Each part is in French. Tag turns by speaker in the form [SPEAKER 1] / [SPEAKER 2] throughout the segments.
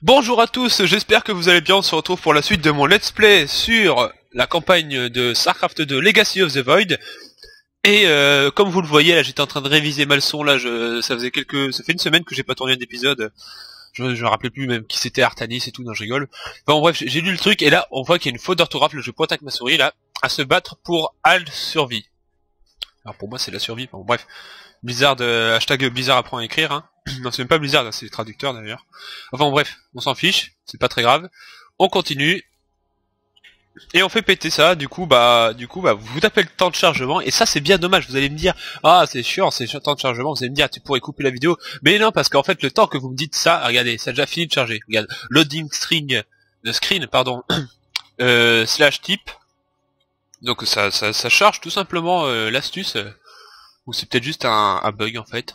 [SPEAKER 1] Bonjour à tous, j'espère que vous allez bien, on se retrouve pour la suite de mon let's play sur la campagne de StarCraft 2 Legacy of the Void. Et comme vous le voyez, là j'étais en train de réviser ma leçon, là ça fait une semaine que j'ai pas tourné d'épisode. Je me rappelais plus même qui c'était Artanis et tout, non je rigole. Enfin bon, bref, j'ai lu le truc et là on voit qu'il y a une faute d'orthographe, je pointe avec ma souris là, à se battre pour Al survie. Alors pour moi c'est la survie, bon bref. Blizzard, hashtag Blizzard apprend à écrire, hein. Non, c'est même pas Blizzard, c'est les traducteurs d'ailleurs. Enfin bref, on s'en fiche, c'est pas très grave. On continue. Et on fait péter ça, du coup, vous tapez le temps de chargement, et ça c'est bien dommage, vous allez me dire, ah c'est chiant, c'est le temps de chargement, vous allez me dire, tu pourrais couper la vidéo, mais non, parce qu'en fait, le temps que vous me dites ça, regardez, ça a déjà fini de charger, regarde, loading string, screen, pardon, slash type, donc ça charge tout simplement l'astuce, ou c'est peut-être juste un bug en fait.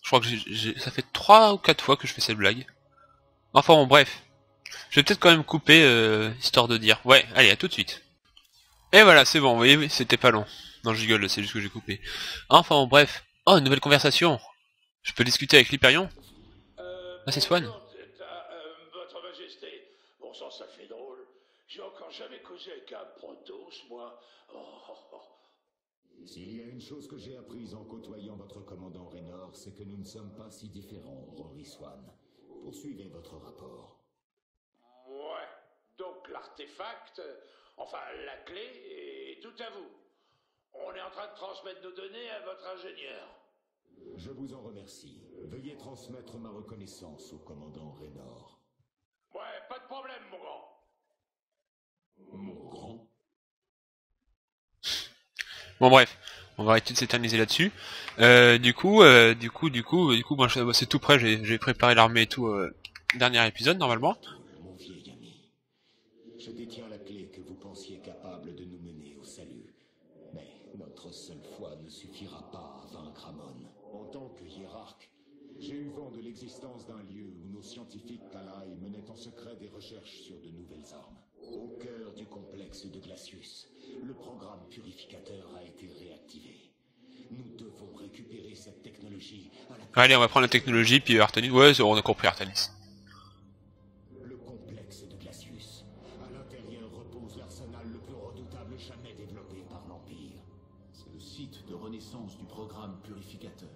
[SPEAKER 1] Je crois que ça fait 3 ou 4 fois que je fais cette blague. Enfin bon, bref. Je vais peut-être quand même couper, histoire de dire. Ouais, allez, à tout de suite. Et voilà, c'est bon, vous voyez, c'était pas long. Non, je rigole, c'est juste que j'ai coupé. Enfin bon, bref. Oh, une nouvelle conversation. Je peux discuter avec l'Hyperion. Ah, c'est Swan.
[SPEAKER 2] Votre Majesté, bon sang, ça fait drôle. J'ai encore jamais causé avec un Protoss, moi.
[SPEAKER 3] S'il y a une chose que j'ai apprise en côtoyant votre commandant Raynor, c'est que nous ne sommes pas si différents, Rory Swan. Poursuivez votre rapport.
[SPEAKER 2] Ouais, donc l'artefact, enfin la clé, est tout à vous. On est en train de transmettre nos données à votre ingénieur.
[SPEAKER 3] Je vous en remercie. Veuillez transmettre ma reconnaissance au commandant Raynor.
[SPEAKER 2] Ouais, pas de problème, mon grand.
[SPEAKER 3] Mon grand?
[SPEAKER 1] Bon bref, on va arrêter de s'éterniser là-dessus. Du coup, moi c'est tout prêt, j'ai préparé l'armée et tout, dernier épisode normalement.
[SPEAKER 3] Mon vieil ami, je détiens la clé que vous pensiez capable de nous mener au salut. Mais notre seule foi ne suffira pas à vaincre Amon. En tant que hiérarque, j'ai eu vent de l'existence d'un lieu où nos scientifiques Talai menaient en secret des recherches sur de nouvelles armes. Au cœur du complexe de Glacius, le programme purificateur a été réactivé. Nous devons récupérer cette technologie à la...
[SPEAKER 1] Allez, on va prendre la technologie, puis Artanis, ouais, on a compris Artanis.
[SPEAKER 3] Le complexe de Glacius. À l'intérieur repose l'arsenal le plus redoutable jamais développé par l'Empire.
[SPEAKER 4] C'est le site de renaissance du programme purificateur.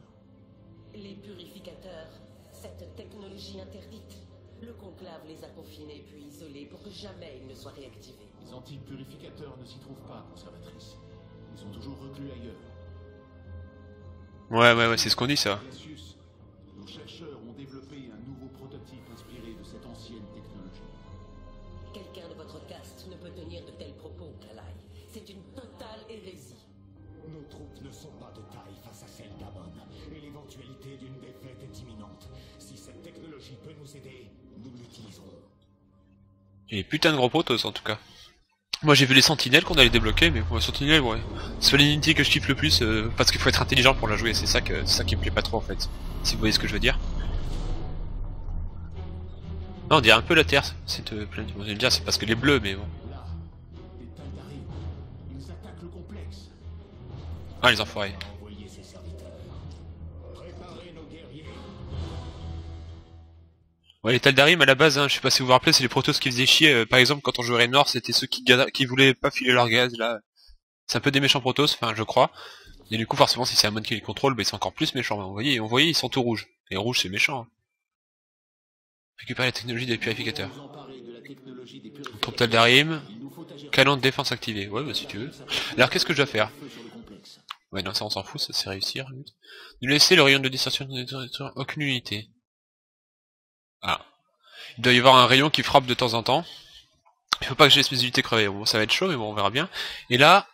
[SPEAKER 5] Les purificateurs, cette technologie interdite. Le conclave les a confinés puis isolés pour que jamais ils ne soient réactivés.
[SPEAKER 4] Les antiques purificateurs ne s'y trouvent pas, conservatrice. Ils sont toujours reclus ailleurs.
[SPEAKER 1] Ouais, c'est ce qu'on dit ça.
[SPEAKER 4] Glacius, nos chercheurs ont développé un nouveau prototype inspiré de cette ancienne technologie.
[SPEAKER 5] Quelqu'un de votre caste ne peut tenir de tels propos, Kalai. C'est une totale hérésie.
[SPEAKER 3] Nos troupes ne sont pas de taille face à celles d'Amon, et l'éventualité d'une défaite est imminente. Si cette technologie peut nous aider, nous l'utiliserons.
[SPEAKER 1] Il y a des putains de gros potos en tout cas. Moi j'ai vu les sentinelles qu'on allait débloquer, mais pour les sentinelles, ouais. C'est pas l'unité que je kiffe le plus, parce qu'il faut être intelligent pour la jouer, c'est ça qui me plaît pas trop en fait. Si vous voyez ce que je veux dire. Non, on dirait un peu la Terre, cette planète. Vous allez me dire, c'est parce qu'elle est bleue, mais bon.
[SPEAKER 4] Là, des Tal'Darim, ils attaquent le complexe.
[SPEAKER 1] Ah, les enfoirés.
[SPEAKER 3] Envoyez ses serviteurs. Préparez nos guerriers.
[SPEAKER 1] Ouais, les Tal'Darim à la base, hein, je sais pas si vous vous rappelez, c'est les Protoss qui faisaient chier. Par exemple, quand on jouait Raynor, c'était ceux qui voulaient pas filer leur gaz, là. C'est un peu des méchants Protoss, enfin, je crois. Et du coup, forcément, si c'est Amon qui les contrôle, bah, c'est encore plus méchant. Vous voyez, ils sont tout rouges. Et rouge, c'est méchant. Hein. Récupérer la technologie des purificateurs.
[SPEAKER 4] Nous emparer de la technologie des
[SPEAKER 1] Troupe
[SPEAKER 4] purificateurs.
[SPEAKER 1] Tal'Darim.
[SPEAKER 4] Il nous faut agir.
[SPEAKER 1] Canon de défense activé. Ouais, bah si tu veux. Alors, qu'est-ce que je dois faire?
[SPEAKER 4] Feu sur le complexe.
[SPEAKER 1] Ouais, non, ça on s'en fout, ça c'est réussir. Nous laisser le rayon de distorsion de aucune unité. Ah. Il doit y avoir un rayon qui frappe de temps en temps. Il faut pas que j'ai mes unités crevées. Bon, ça va être chaud, mais bon, on verra bien. Et là,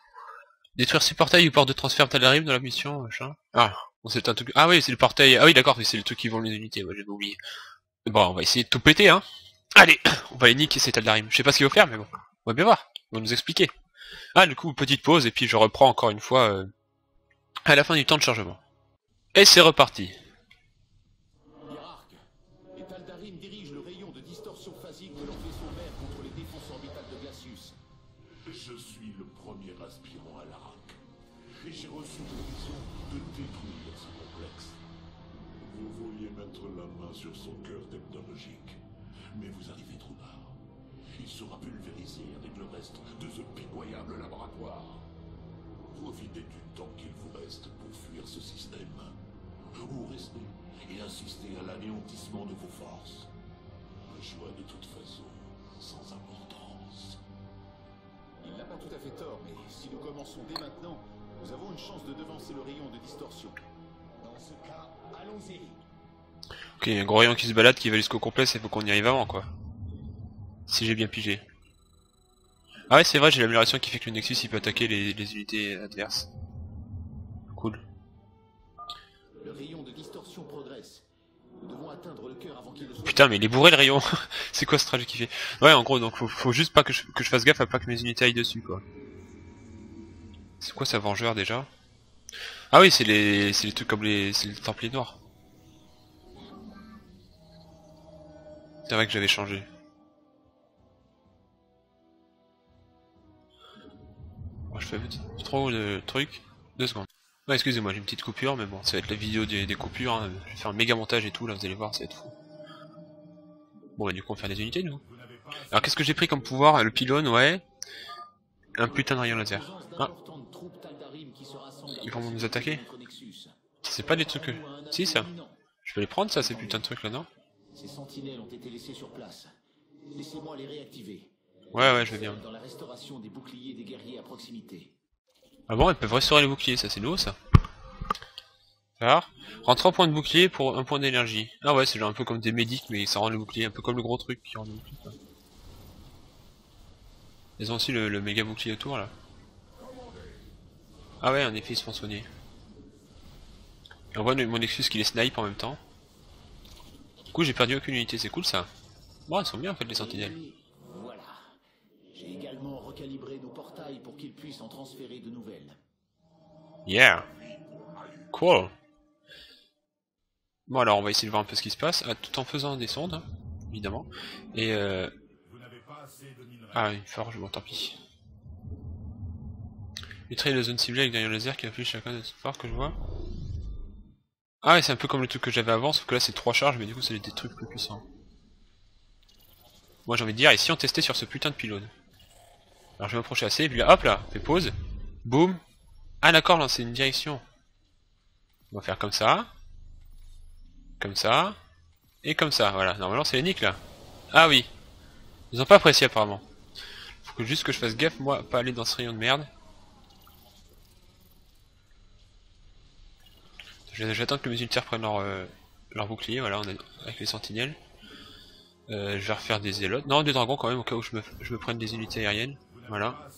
[SPEAKER 1] détruire ces portails ou portes de transfert Tal'Darim dans la mission, machin. Ah, bon, c'est un truc. Ah oui, c'est le portail. Ah oui, d'accord, c'est le truc qui vend les unités. Ouais, j'ai oublié. Bon, on va essayer de tout péter, hein. Allez, on va les niquer ces Tal'Darim. Je sais pas ce qu'il faut faire, mais bon, on va bien voir. Ils vont nous expliquer. Ah, du coup, petite pause, et puis je reprends encore une fois à la fin du temps de chargement. Et c'est reparti.
[SPEAKER 4] Hiérarque, les Tal'Darim dirigent le rayon de distorsion phasique de leur vaisseau mère contre les défenses orbitales de Glacius.
[SPEAKER 6] Je suis le premier aspirant à l'ARC, et j'ai reçu la mission de détruire ce complexe. Vous vouliez mettre la main sur son cœur technologique, Mais vous arrivez trop tard. Il sera pulvérisé avec le reste de ce pitoyable laboratoire. Profitez du temps qu'il vous reste pour fuir ce système. Ou restez et insistez à l'anéantissement de vos forces. Un choix de toute façon sans importance.
[SPEAKER 4] Il n'a pas tout à fait tort, mais si nous commençons dès maintenant, nous avons une chance de devancer le rayon de distorsion.
[SPEAKER 3] Dans ce cas, allons-y.
[SPEAKER 1] Ok, il y a un gros rayon qui se balade qui va jusqu'au complexe, il faut qu'on y arrive avant quoi. Si j'ai bien pigé. Ah ouais c'est vrai, j'ai l'amélioration qui fait que le Nexus il peut attaquer les unités adverses. Cool.
[SPEAKER 4] Le rayon de distorsion progresse. Nous devons atteindre le cœur avant qu'il ne soit...
[SPEAKER 1] Putain mais il est bourré le rayon. C'est quoi ce trajet qu'il fait? Ouais en gros donc faut juste pas que je fasse gaffe à pas que mes unités aillent dessus quoi. C'est quoi ça vengeur déjà? Ah oui c'est les trucs comme c'est les templiers noirs. C'est vrai que j'avais changé. Bon, je fais trop de trucs. 2 secondes. Ouais, excusez-moi, j'ai une petite coupure, mais bon, ça va être la vidéo des coupures. Hein. Je vais faire un méga montage et tout, là, vous allez voir, ça va être fou. Bon, bah, du coup, on va faire des unités, nous. Alors, qu'est-ce que j'ai pris comme pouvoir? Le pylône, ouais. Un putain de rayon laser. Ah. Ils vont nous attaquer? C'est pas des trucs que... Si, ça. Je peux les prendre, ça, ces putains de trucs, là, non?
[SPEAKER 4] Ces sentinelles ont été laissées sur place. Laissez-moi les réactiver.
[SPEAKER 1] Ouais, je veux bien.
[SPEAKER 4] Dans la restauration des boucliers des guerriers à proximité.
[SPEAKER 1] Ah bon, ils peuvent restaurer les boucliers, ça c'est nouveau ça. Alors, rend 3 points de bouclier pour 1 point d'énergie. Ah ouais, c'est genre un peu comme des médics, mais ça rend le bouclier, un peu comme le gros truc qui rend le bouclier. Quoi. Ils ont aussi le méga bouclier autour là. Ah ouais, en effet, ils se font soigner. Et on voit mon Nexus qui les snipe en même temps. Du coup, j'ai perdu aucune unité, c'est cool ça. Bon, ils sont bien en fait les sentinelles.
[SPEAKER 4] Voilà. J'ai également recalibré nos portails pour qu'ils puissent en transférer de nouvelles.
[SPEAKER 1] Yeah. Cool. Bon alors on va essayer de voir un peu ce qui se passe, tout en faisant des sondes, hein, évidemment. Et ah une forge, bon tant pis. Mitrailler la zone ciblée avec derrière laser qui affiche chacun des forts que je vois. Ah ouais c'est un peu comme le truc que j'avais avant, sauf que là c'est 3 charges, mais du coup c'est des trucs plus puissants. Moi j'ai envie de dire, et si on testait sur ce putain de pylône? Alors je vais m'approcher assez, et puis là hop là, fais pause, boum. Ah d'accord, là c'est une direction. On va faire comme ça, et comme ça, voilà. Normalement c'est unique là. Ah oui, ils ont pas apprécié apparemment. Faut que juste que je fasse gaffe, moi, pas aller dans ce rayon de merde. J'attends que mes unitaires prennent leur bouclier, voilà, on est avec les sentinelles. Je vais refaire des zélotes. Non, des dragons quand même, au cas où je me prenne des unités aériennes. Voilà.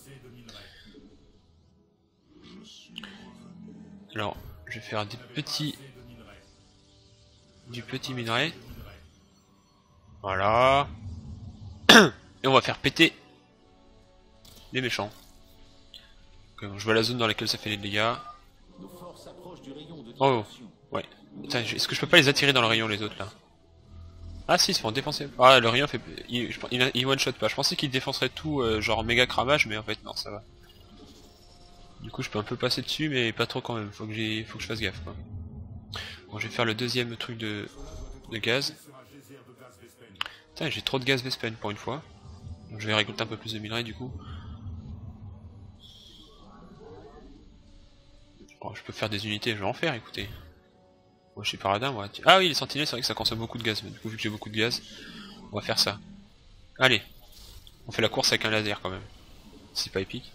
[SPEAKER 1] Alors, je vais faire du petit minerai. Voilà. Et on va faire péter les méchants. Okay, bon, je vois la zone dans laquelle ça fait les dégâts. Oh, ouais. Est-ce que je peux pas les attirer dans le rayon les autres là? Ah si, ils se font défoncer. Ah, le rayon fait... Il one shot pas. Je pensais qu'il défoncerait tout, genre méga cramage, mais en fait non, ça va. Du coup je peux un peu passer dessus, mais pas trop quand même. Faut que je fasse gaffe quoi. Bon, je vais faire le deuxième truc de gaz. Putain, j'ai trop de gaz Vespen pour une fois. Donc je vais récolter un peu plus de minerais du coup. Bon, je peux faire des unités, je vais en faire, écoutez. Moi je suis paradin moi. Ah oui, les sentinelles, c'est vrai que ça consomme beaucoup de gaz, mais du coup vu que j'ai beaucoup de gaz, on va faire ça. Allez, on fait la course avec un laser quand même. C'est pas épique.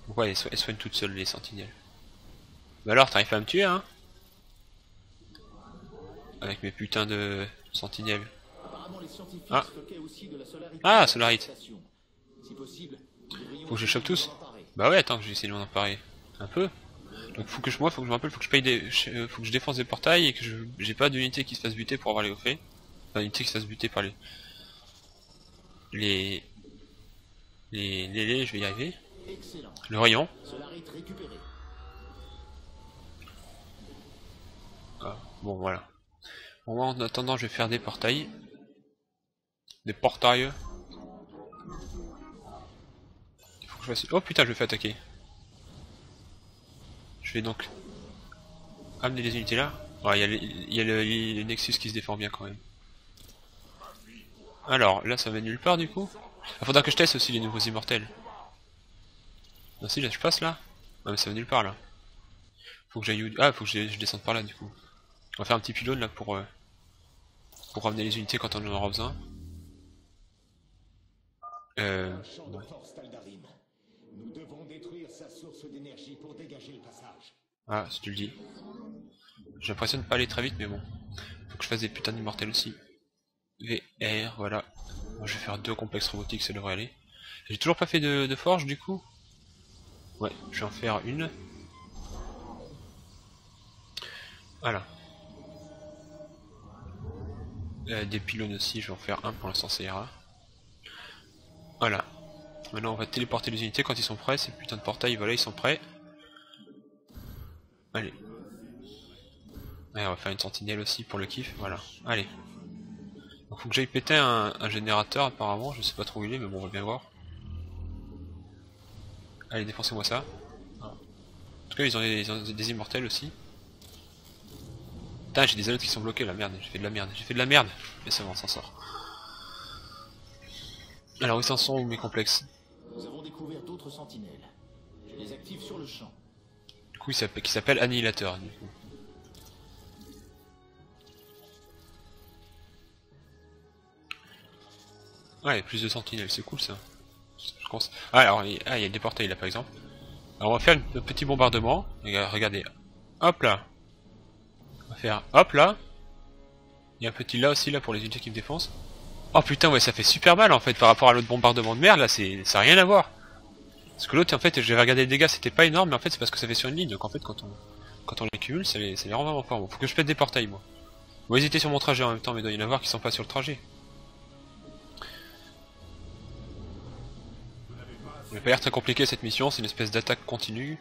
[SPEAKER 1] Pourquoi elles soignent toutes seules les sentinelles? Bah alors, t'arrives pas à me tuer hein? Avec mes putains de sentinelles. Ah, ah, Solarite. Faut que je les chope tous? Bah ouais, attends, que je vais essayer de m'en emparer. Un peu. Donc faut que je me rappelle, faut que je paye faut que je défonce des portails et que j'ai pas d'unité qui se fasse buter pour avoir les offets. Enfin, unité qui se fasse buter par les, je vais y arriver. Le rayon. Ah, bon voilà. Bon, moi, en attendant, je vais faire des portails. Des portails. Il faut que je fasse... Oh putain, je me fais attaquer. Je vais donc amener les unités là. Ouais, il y a le Nexus qui se défend bien quand même. Alors, là ça va nulle part du coup. Il faudra que je teste aussi les nouveaux immortels. Non si, là je passe là. Ouais mais ça va nulle part là. Faut que j'aille... Ah, faut que je descende par là du coup. On va faire un petit pylône là pour ramener les unités quand on en aura besoin.
[SPEAKER 3] Champ de force Taldarim. Nous devons détruire sa source d'énergie pour dégager le passage.
[SPEAKER 1] Ah, si tu le dis. J'ai l'impression de pas aller très vite mais bon. Faut que je fasse des putains d'immortels aussi. VR, voilà. Moi, je vais faire 2 complexes robotiques, ça devrait aller. J'ai toujours pas fait de forge du coup. Ouais, je vais en faire une. Voilà. Des pylônes aussi, je vais en faire un pour l'instant, ça ira. Voilà. Maintenant on va téléporter les unités quand ils sont prêts, ces putains de portails, voilà, ils sont prêts. Allez. Ouais, on va faire une sentinelle aussi pour le kiff, voilà. Allez. Donc faut que j'aille péter un générateur apparemment, je sais pas trop où il est, mais bon on va bien voir. Allez, défoncez-moi ça. En tout cas ils ont des immortels aussi. Putain, j'ai des allots qui sont bloqués là, merde, j'ai fait de la merde, mais c'est bon, on s'en sort. Alors où s'en sont mes complexes?
[SPEAKER 4] Nous avons découvert d'autres sentinelles. Je les active sur le champ.
[SPEAKER 1] Du coup qui s'appelle Annihilateur du coup. Ouais, plus de sentinelles, c'est cool ça. Ah alors, il y a des portails là par exemple. Alors on va faire un petit bombardement. Regardez, hop là. On va faire hop là. Il y a un petit là aussi là pour les unités qui me défoncent. Oh putain ouais, ça fait super mal en fait par rapport à l'autre bombardement de merde là, ça a rien à voir. Parce que l'autre en fait, j'avais regardé les dégâts, c'était pas énorme, mais en fait c'est parce que ça fait sur une ligne, donc en fait quand on les cumule, ça les rend vraiment fort. Bon, faut que je pète des portails moi. On va hésiter sur mon trajet en même temps, mais il doit y en avoir qui sont pas sur le trajet. Il n'a pas l'air très compliqué cette mission, c'est une espèce d'attaque continue.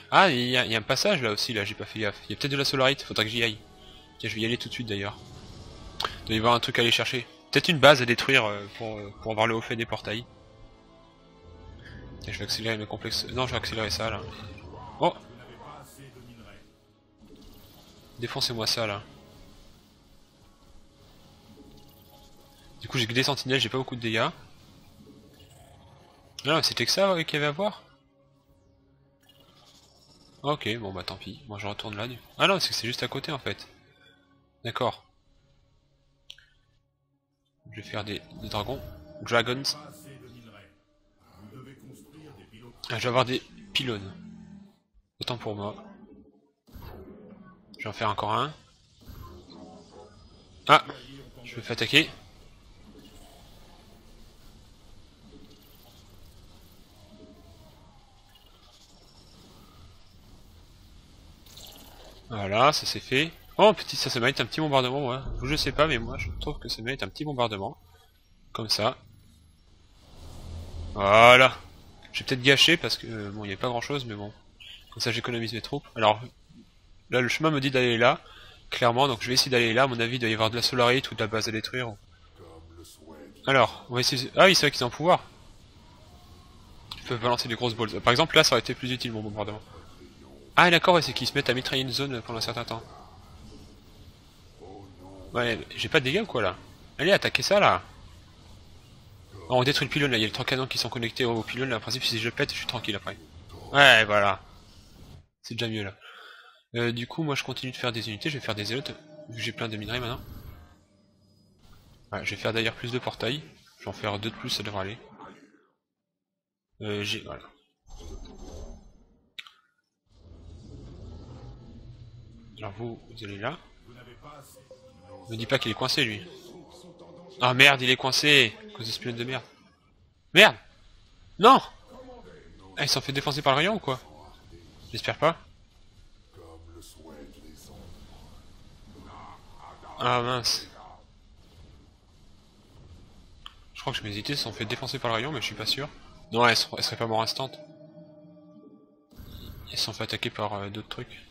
[SPEAKER 1] Ah, il y a un passage là aussi, là, j'ai pas fait gaffe. Il y a peut-être de la solarite, faudra que j'y aille. Tiens, je vais y aller tout de suite d'ailleurs. Il doit y avoir un truc à aller chercher. Peut-être une base à détruire pour avoir le haut fait des portails. Tiens, je vais accélérer mes complexes. Non, je vais accélérer ça là. Oh! Défoncez-moi ça là. Du coup, j'ai que des sentinelles, j'ai pas beaucoup de dégâts. Non, c'était que ça qu'il y avait à voir. Ok, bon bah tant pis. Moi je retourne là. Ah non, c'est que c'est juste à côté en fait. D'accord. Je vais faire des dragons. Dragons. Ah, je vais avoir des pylônes. Autant pour moi. Je vais en faire encore un. Ah, je me fais attaquer. Voilà, ça c'est fait. Oh petit, ça mérite un petit bombardement moi. Je sais pas mais moi je trouve que ça mérite un petit bombardement. Comme ça. Voilà. J'ai peut-être gâché parce que bon il n'y a pas grand chose mais bon. Comme ça j'économise mes troupes. Alors là le chemin me dit d'aller là. Clairement donc je vais essayer d'aller là. À mon avis il doit y avoir de la solarite ou de la base à détruire. Alors on va essayer... Ah oui c'est vrai qu'ils ont un pouvoir. Ils peuvent balancer des grosses balles. Par exemple là ça aurait été plus utile mon bombardement. Ah d'accord ouais, c'est qu'ils se mettent à mitrailler une zone pendant un certain temps. Ouais, j'ai pas de dégâts ou quoi là? Allez, attaquez ça là! Oh, on détruit le pylône là, il y a les 3 canons qui sont connectés au pylône là. En principe, si je le pète, je suis tranquille après. Ouais, voilà. C'est déjà mieux là. Du coup, moi je continue de faire des unités, je vais faire des élotes, vu que j'ai plein de minerais maintenant. Ouais, je vais faire d'ailleurs plus de portails. Je vais en faire 2 de plus, ça devrait aller. Voilà. Alors vous allez là. Me dis pas qu'il est coincé lui. Ah merde, il est coincé à cause de ce pilote de merde. Merde. Non. Ah, il s'en fait défoncer par le rayon ou quoi? J'espère pas. Ah mince. Je crois que mes unités se sont fait défoncer par le rayon, mais je suis pas sûr. Non, elles seraient pas mortes instant. Elles se sont fait attaquer par d'autres trucs.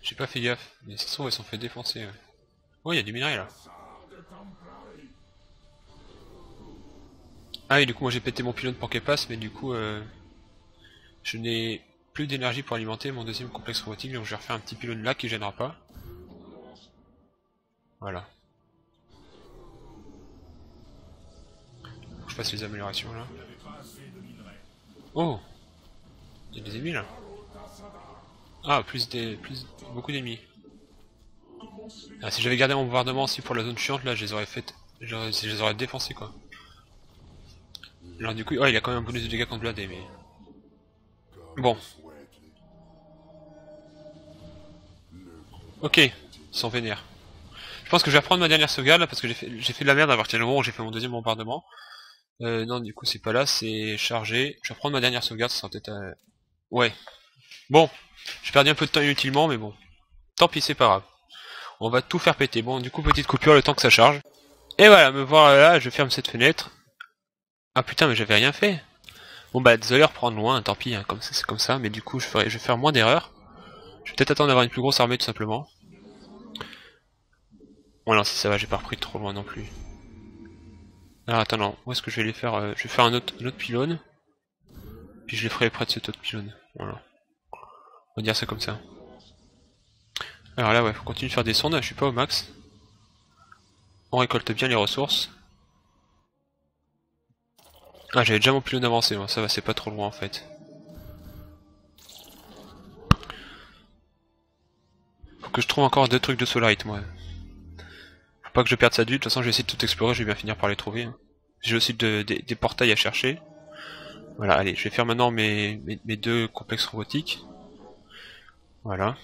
[SPEAKER 1] J'ai pas fait gaffe, mais ça se trouve elles se sont fait défoncer. Ouais. Oh, il y a du minerai là. Ah et du coup moi j'ai pété mon pylône pour qu'elle passe, mais du coup je n'ai plus d'énergie pour alimenter mon deuxième complexe robotique, donc je vais refaire un petit pylône là qui gênera pas. Voilà. Je passe les améliorations là. Oh, il y a des ennemis là. Ah, beaucoup d'ennemis. Ah, si j'avais gardé mon bombardement aussi pour la zone chiante là, je les aurais fait, je les aurais défoncés quoi. Alors du coup, oh, il a quand même un bonus de dégâts contre blindé, mais bon. Ok, ils sont vénères. Je pense que je vais reprendre ma dernière sauvegarde là parce que j'ai fait de la merde à partir du moment où j'ai fait mon deuxième bombardement. Non, du coup c'est pas là, c'est chargé. Je vais reprendre ma dernière sauvegarde, ça sera peut-être... Ouais. Bon, j'ai perdu un peu de temps inutilement, mais bon. Tant pis, c'est pas grave. On va tout faire péter. Bon, du coup, petite coupure le temps que ça charge. Et voilà, me voir là, je ferme cette fenêtre. Ah putain, mais j'avais rien fait. Bon bah, désolé, reprendre loin, tant pis, hein, comme ça, c'est comme ça, mais du coup, je vais faire moins d'erreurs. Je vais peut-être attendre d'avoir une plus grosse armée, tout simplement. Bon, non, si ça va, j'ai pas repris trop loin non plus. Alors, attends, non, où est-ce que je vais les faire je vais faire un autre pylône. Puis je les ferai près de cet autre pylône. Voilà. On va dire ça comme ça. Alors là, ouais, faut continuer de faire des sondes, je suis pas au max. On récolte bien les ressources. Ah, j'avais déjà mon pylône avancé, moi. Ça va, c'est pas trop loin en fait. Faut que je trouve encore 2 trucs de solarite, moi. Faut pas que je perde ça de vue, de toute façon je vais essayer de tout explorer, je vais bien finir par les trouver. Hein. J'ai aussi des portails à chercher. Voilà, allez, je vais faire maintenant mes 2 complexes robotiques. Voilà.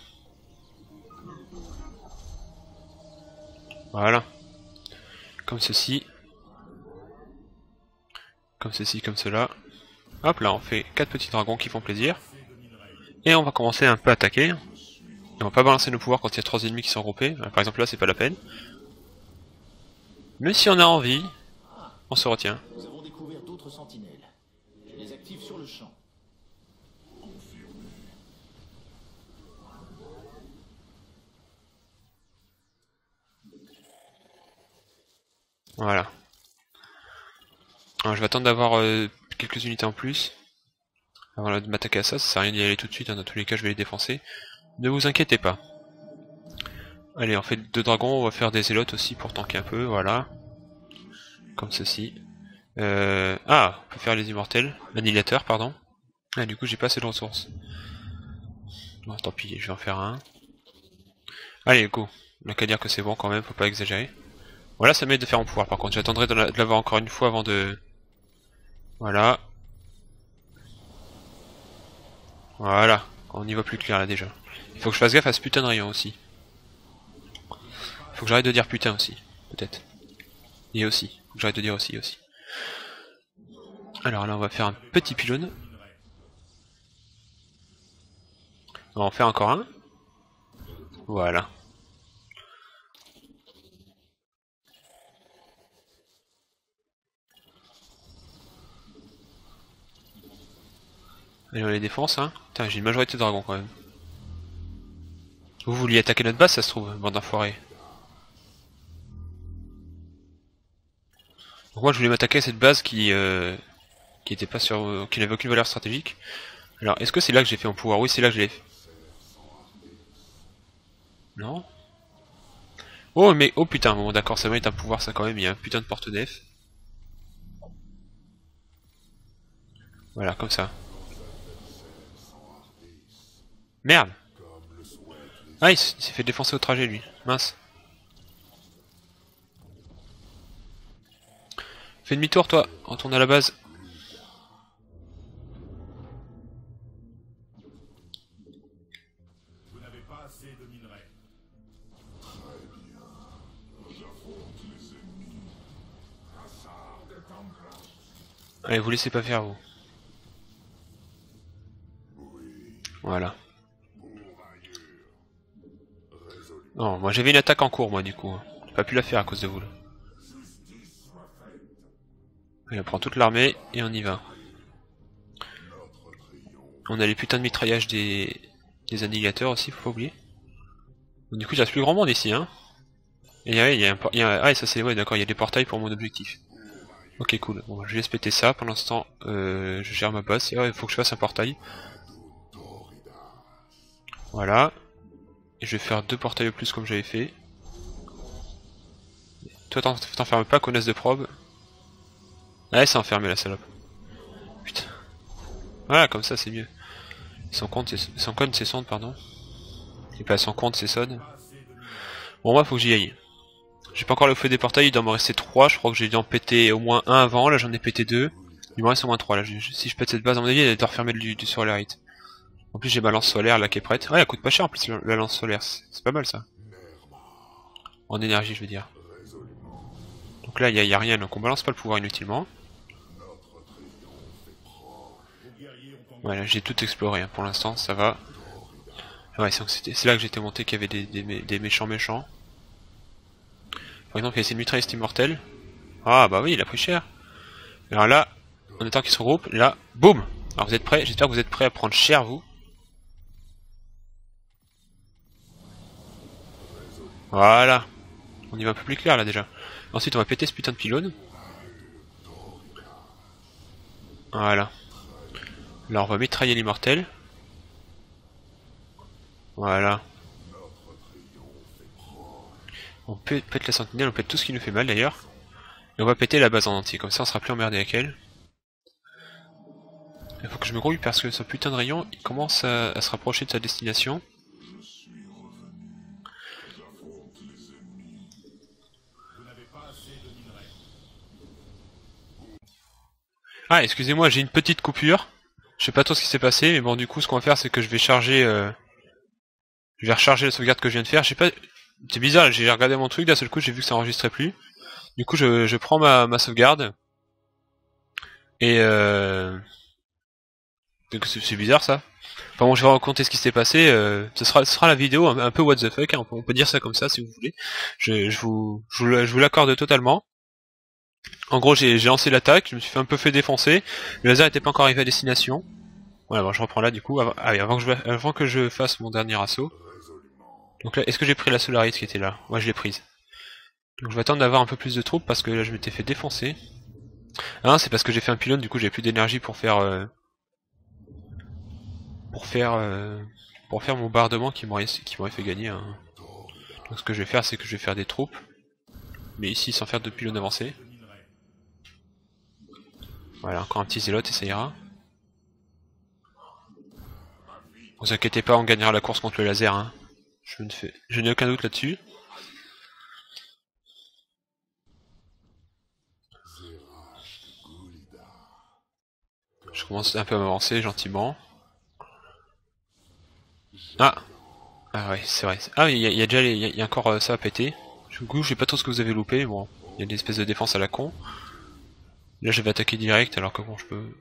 [SPEAKER 1] Voilà. Comme ceci. Comme ceci, comme cela. Hop là, on fait 4 petits dragons qui font plaisir. Et on va commencer un peu à attaquer. Et on va pas balancer nos pouvoirs quand il y a 3 ennemis qui sont groupés. Par exemple là, c'est pas la peine. Mais si on a envie, on se retient.
[SPEAKER 4] Nous avons découvert d'autres sentinelles. Je les active sur le champ.
[SPEAKER 1] Voilà. Alors, je vais attendre d'avoir quelques unités en plus. Avant de m'attaquer à ça, ça sert à rien d'y aller tout de suite, hein. Dans tous les cas je vais les défoncer. Ne vous inquiétez pas. Allez, on fait 2 dragons, on va faire des zélotes aussi pour tanker un peu, voilà. Comme ceci. Ah, on peut faire les immortels, l'annihilateur, pardon. Ah, du coup j'ai pas assez de ressources. Bon, tant pis, je vais en faire un. Allez, go. On n'a qu'à dire que c'est bon quand même, faut pas exagérer. Voilà, ça m'aide de faire mon pouvoir par contre, j'attendrai de l'avoir encore une fois avant de... Voilà. Voilà, on y voit plus clair là déjà. Il faut que je fasse gaffe à ce putain de rayon aussi. Faut que j'arrête de dire putain aussi, peut-être. Et aussi, faut que j'arrête de dire aussi. Alors là on va faire un petit pylône. On va en faire encore un. Voilà. Allez, on les défonce, hein. Putain, j'ai une majorité de dragons quand même. Vous vouliez attaquer notre base, ça se trouve, bande d'enfoirés. Donc moi je voulais m'attaquer à cette base qui était pas sur, qui n'avait aucune valeur stratégique. Alors, est-ce que c'est là que j'ai fait mon pouvoir? Oui, c'est là que je l'ai fait. Non? Oh, mais, oh putain, bon d'accord, ça mérite un pouvoir ça quand même, il y a un putain de porte-def. Voilà, comme ça. Merde! Ah, il s'est fait défoncer au trajet lui, mince. Fais demi-tour toi, retourne à la base.
[SPEAKER 6] Vous n'avez pas assez de minerais.
[SPEAKER 1] Allez, vous laissez pas faire vous. Voilà. Non, moi j'avais une attaque en cours moi du coup. J'ai pas pu la faire à cause de vous là. Allez, on prend toute l'armée et on y va. On a les putains de mitraillage des annihilateurs aussi, faut pas oublier. Donc, du coup il reste plus grand monde ici hein. Et ouais, il y a un... Ah et ça c'est... Ouais d'accord, il y a des portails pour mon objectif. Ok, cool. Bon, je laisse péter ça. Pendant ce temps, je gère ma base. Il faut que je fasse un portail. Voilà. Et je vais faire 2 portails au plus comme j'avais fait. Toi, t'enfermes pas, connaisse de probe. Ouais, c'est enfermé la salope. Putain. Voilà, comme ça c'est mieux. Sans compte, c'est sonde, pardon. Et pas sans compte, c'est sonde. Bon, moi, faut que j'y aille. J'ai pas encore le feu des portails, il doit me rester 3. Je crois que j'ai dû en péter au moins un avant. Là, j'en ai pété 2. Il me reste au moins 3. Là, si je pète cette base, à mon avis, elle doit refermer du solarite. En plus, j'ai ma lance solaire là qui est prête. Ouais, elle coûte pas cher en plus, la lance solaire. C'est pas mal ça. En énergie, je veux dire. Donc là, il y a rien, donc on balance pas le pouvoir inutilement. Voilà, j'ai tout exploré hein, pour l'instant, ça va. Ouais, c'est là que j'étais monté qu'il y avait des méchants. Par exemple, il y a essayé de mitrailler cet immortel. Ah bah oui, il a pris cher. Alors là, en attendant qu'il se regroupe, là, boum. Alors vous êtes prêts? J'espère que vous êtes prêts à prendre cher, vous. Voilà. On y va un peu plus clair là déjà. Ensuite, on va péter ce putain de pylône. Voilà. Là, on va mitrailler l'immortel. Voilà. On pète la sentinelle, on pète tout ce qui nous fait mal d'ailleurs. Et on va péter la base en entier, comme ça on sera plus emmerdé avec elle. Il faut que je me grouille parce que ce putain de rayon, il commence à se rapprocher de sa destination. Ah, excusez-moi, j'ai une petite coupure. Je sais pas trop ce qui s'est passé, mais bon, du coup, ce qu'on va faire, c'est que je vais charger... Je vais recharger la sauvegarde que je viens de faire. Je sais pas... C'est bizarre, j'ai regardé mon truc, d'un seul coup, j'ai vu que ça enregistrait plus. Du coup, je prends ma sauvegarde. Et donc c'est bizarre, ça. Enfin bon, je vais raconter ce qui s'est passé. Ce sera la vidéo un peu what the fuck, hein, on peut dire ça comme ça, si vous voulez. Je vous l'accorde totalement. En gros, j'ai lancé l'attaque, je me suis fait un peu défoncer. Le laser n'était pas encore arrivé à destination. Voilà, bon, je reprends là du coup, avant que je fasse mon dernier assaut. Donc là, est-ce que j'ai pris la solarite qui était là? Ouais, je l'ai prise. Donc je vais attendre d'avoir un peu plus de troupes parce que là je m'étais fait défoncer. Ah non, c'est parce que j'ai fait un pylône, du coup j'ai plus d'énergie pour faire mon bombardement qui m'aurait fait gagner. Hein. Donc ce que je vais faire, c'est que je vais faire des troupes, mais ici sans faire de pylône avancé. Voilà, encore un petit zélote et ça ira. Ne vous inquiétez pas, on gagnera la course contre le laser. Hein. Je n'ai aucun doute là-dessus. Je commence un peu à m'avancer gentiment. Ah ouais, c'est vrai. Ah, il y a déjà il y a encore ça à péter. Du coup, je sais pas trop ce que vous avez loupé, mais bon, il y a des espèces de défense à la con. Là, je vais attaquer direct, alors que bon, je peux...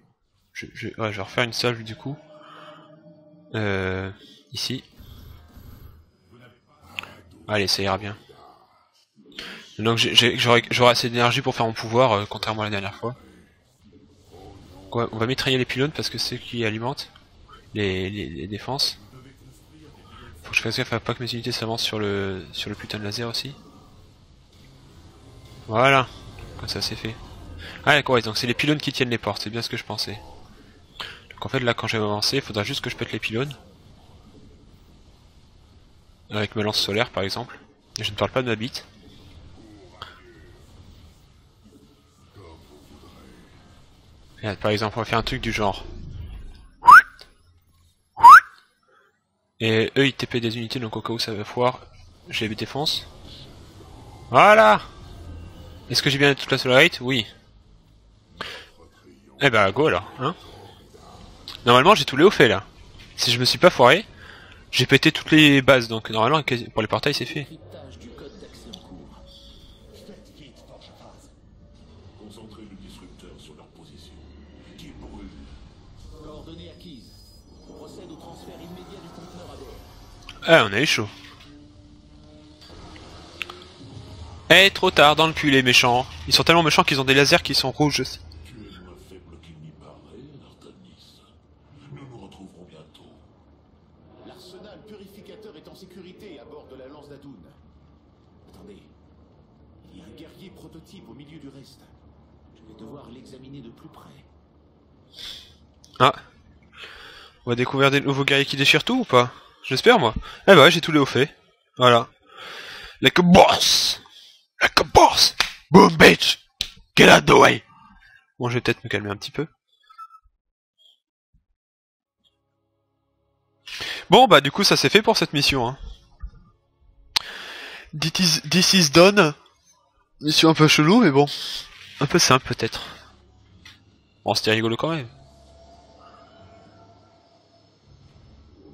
[SPEAKER 1] je vais refaire une salve du coup. Ici. Allez, ça ira bien. Donc j'aurai assez d'énergie pour faire mon pouvoir, contrairement à la dernière fois. Ouais, on va mitrailler les pylônes parce que c'est ce qui alimente les défenses. Faut que je fasse gaffe à pas que mes unités s'avancent sur le putain de laser aussi. Voilà, comme ça c'est fait. Ah d'accord, ouais, donc c'est les pylônes qui tiennent les portes, c'est bien ce que je pensais. Donc en fait là quand je vais avancer, il faudra juste que je pète les pylônes. Avec ma lance solaire par exemple. Et je ne parle pas de ma bite. Et là, par exemple on va faire un truc du genre. Et eux ils TP des unités, donc au cas où ça va foire, je les défonce. Voilà. Est-ce que j'ai bien toute la solarite? Oui. Eh bah go alors, hein. Normalement j'ai tous les hauts faits là. Si je me suis pas foiré, j'ai pété toutes les bases, donc normalement pour les portails c'est fait.
[SPEAKER 6] Concentrez le disrupteur sur leur position. Qu'il brûle.
[SPEAKER 4] Coordonnées acquises. Procède au transfert immédiat du conteneur à bord.
[SPEAKER 1] Ah, on a eu chaud. Eh, trop tard dans le cul les méchants. Ils sont tellement méchants qu'ils ont des lasers qui sont rouges aussi.
[SPEAKER 6] Tu es moins faible qu'il n'y paraît, Artanis. Nous nous retrouverons bientôt.
[SPEAKER 4] L'arsenal purificateur est en sécurité à bord de la lance d'Adoun. Attendez. Il y a un guerrier prototype au milieu du reste. vais devoir l'examiner de plus près.
[SPEAKER 1] Ah. On va découvrir des nouveaux guerriers qui déchirent tout ou pas? J'espère moi. Eh bah ouais, j'ai tous les hauts faits. Voilà. Like a boss! Like a boss! Boom bitch! Get out the way! Bon, je vais peut-être me calmer un petit peu. Bon bah du coup ça c'est fait pour cette mission. Hein. This is done. Mission un peu chelou mais bon. Un peu simple peut-être. Bon c'était rigolo quand même.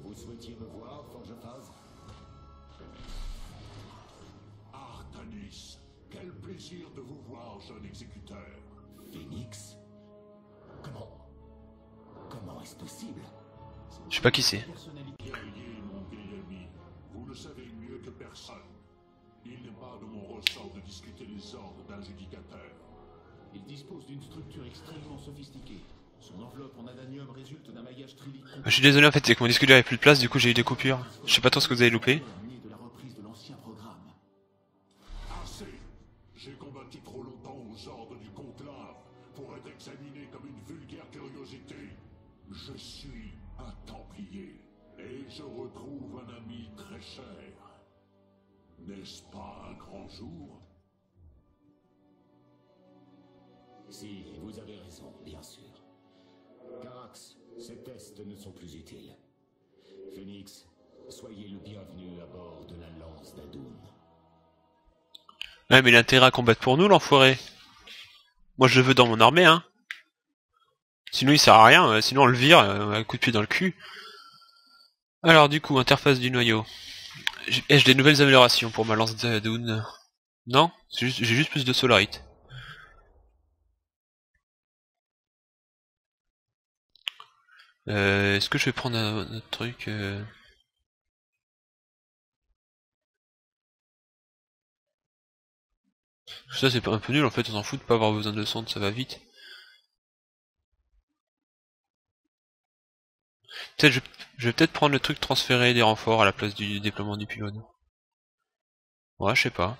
[SPEAKER 3] Vous souhaitiez me voir, Forgephase?
[SPEAKER 6] Artanis, quel plaisir de vous voir, jeune exécuteur.
[SPEAKER 3] Phénix? Comment est-ce possible?
[SPEAKER 1] Je sais pas qui c'est.
[SPEAKER 6] Veuillez, mon vieil ami, vous le savez mieux que personne. Il n'est pas de mon ressort de discuter les ordres d'un judicateur.
[SPEAKER 4] Il dispose d'une structure extrêmement sophistiquée. Son enveloppe en adanium résulte d'un maillage trillique.
[SPEAKER 1] Je suis désolé en fait, c'est que mon disque dur avait plus de place, du coup j'ai eu des coupures. Je sais pas trop ce que vous avez loupé.
[SPEAKER 4] De la reprise de l'ancien programme.
[SPEAKER 6] Assez. J'ai combattu trop longtemps aux ordres du conclave pour être examiné comme une vulgaire curiosité. Je suis un Templier et je retrouve un ami très cher. N'est-ce pas un grand jour?
[SPEAKER 3] Si, vous avez raison, bien sûr. Carax, ces tests ne sont plus utiles. Phénix, soyez le bienvenu à bord de la lance d'Adoun.
[SPEAKER 1] Ouais mais il a intérêt à combattre pour nous l'enfoiré. Moi je le veux dans mon armée hein. Sinon il sert à rien, sinon on le vire, un coup de pied dans le cul. Alors du coup, interface du noyau. Ai-je des nouvelles améliorations pour ma lance d'Adoun? Non, j'ai juste plus de solarite. Est-ce que je vais prendre un autre truc Ça c'est pas un peu nul en fait, on s'en fout de pas avoir besoin de sonde, ça va vite. Peut-être je vais peut-être prendre le truc transférer des renforts à la place du déploiement du pylône. Ouais, je sais pas.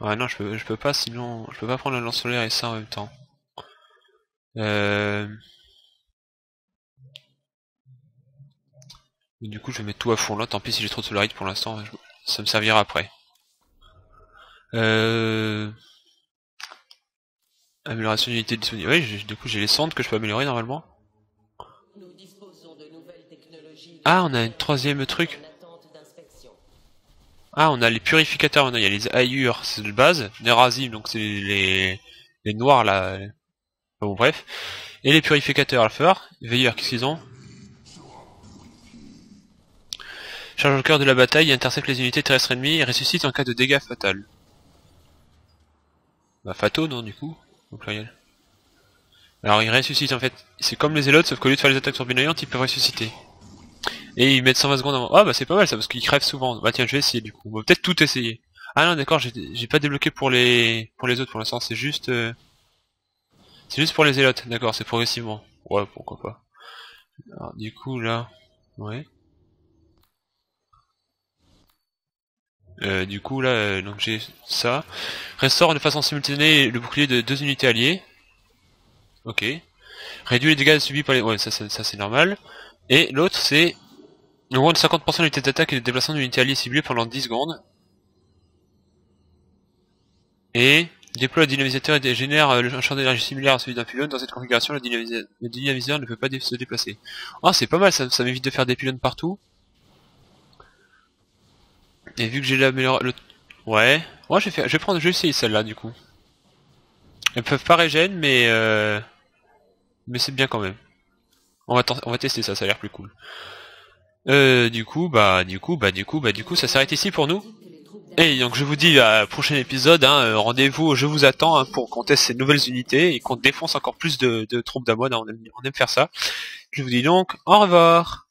[SPEAKER 1] Ouais non, je peux pas sinon je peux pas prendre la lance solaire et ça en même temps. Du coup je vais mettre tout à fond là, tant pis si j'ai trop de solarite pour l'instant, ça me servira après. Amélioration d'unité disponible. Oui, du coup j'ai les sondes que je peux améliorer normalement.
[SPEAKER 5] Nous disposons de nouvelles technologies.
[SPEAKER 1] Ah, on a un troisième truc. Ah, on a les purificateurs maintenant, il y a les Ayur, c'est de base, Nerazim, donc c'est les noirs là. Bon bref. Et les purificateurs Alpha, Veilleurs, qu'est-ce qu'ils ont? Charge au cœur de la bataille, intercepte les unités terrestres ennemies et ressuscite en cas de dégâts fatal. Bah fataux non du coup, au pluriel. Alors ils ressuscitent en fait, c'est comme les Zélotes sauf qu'au lieu de faire les attaques tourbillonnantes, ils peuvent ressusciter. Et ils mettent 120 secondes avant. Ah bah c'est pas mal ça parce qu'ils crèvent souvent. Bah tiens je vais essayer du coup, on va peut-être tout essayer. Ah non d'accord, j'ai pas débloqué pour les autres pour l'instant, c'est juste pour les Zélotes, d'accord, c'est progressivement. Ouais pourquoi pas. Alors du coup là, ouais. Du coup là, donc j'ai ça. Restaure de façon simultanée le bouclier de 2 unités alliées. Ok. Réduit les dégâts subis par les... Ouais, ça c'est normal. Et l'autre c'est... Augmente 50% de l'unité d'attaque et de déplacement d'une unité alliée ciblée pendant 10 secondes. Et... Déploie le dynamisateur et génère un champ d'énergie similaire à celui d'un pylône. Dans cette configuration, le dynamiseur ne peut pas se déplacer. Ah, c'est pas mal, ça m'évite de faire des pylônes partout. Et vu que j'ai l'amélioré... Ouais, je vais essayer celle-là du coup. Elles peuvent pas régène, mais c'est bien quand même. On va tester ça, ça a l'air plus cool. Du coup, ça s'arrête ici pour nous. Et donc je vous dis à prochain épisode, hein, rendez-vous, je vous attends hein, pour qu'on teste ces nouvelles unités et qu'on défonce encore plus de troupes d'Amon, hein, on aime faire ça. Je vous dis donc au revoir.